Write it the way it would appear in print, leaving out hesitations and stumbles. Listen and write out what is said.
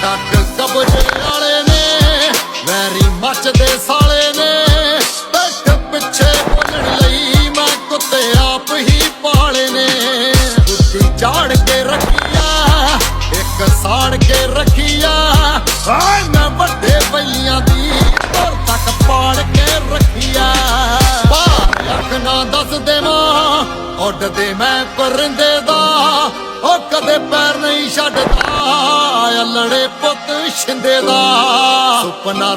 ਜੱਟ ਕਬਜੇ ਵਾਲੇ ਨੇ, ਵੈਰੀ ਮੱਚਦੇ ਸਾਲੇ ਨੇ। ਬੈਠ ਪਿੱਛੇ ਬੋਲਣ ਲਈ ਮੈਂ ਕੁੱਤੇ ਆਪ ਹੀ ਪਾਲੇ ਨੇ। ਕੁੱਤੀ ਝਾੜ ਕੇ ਰੱਖੀਆ, ਇੱਕ ਸਾੜ ਕੇ ਰੱਖੀਆ। ਹਾਏ ਮੈਂ ਵੱਡੇ ਬਈਆਂ ਦੀ ਤੁਰ ਤੱਕ ਪਾੜ ਕੇ ਰੱਖੀਆ। ਬਾਹਰ ਅੱਖ ਨਾ ਦੱਸ ਦੇਵਾਂ, ਉੱਡਦੇ ਮੈਂ ਪਰਿੰਦੇ ਦਾ। ਉਹ ਕਦੇ ਪੈਰ ਨਹੀਂ ਛੱਡਦਾ, ਅਲੜੇ ਪੁੱਤ ਸ਼ਿੰਦੇ ਦਾ। ਸੁਪਨਾ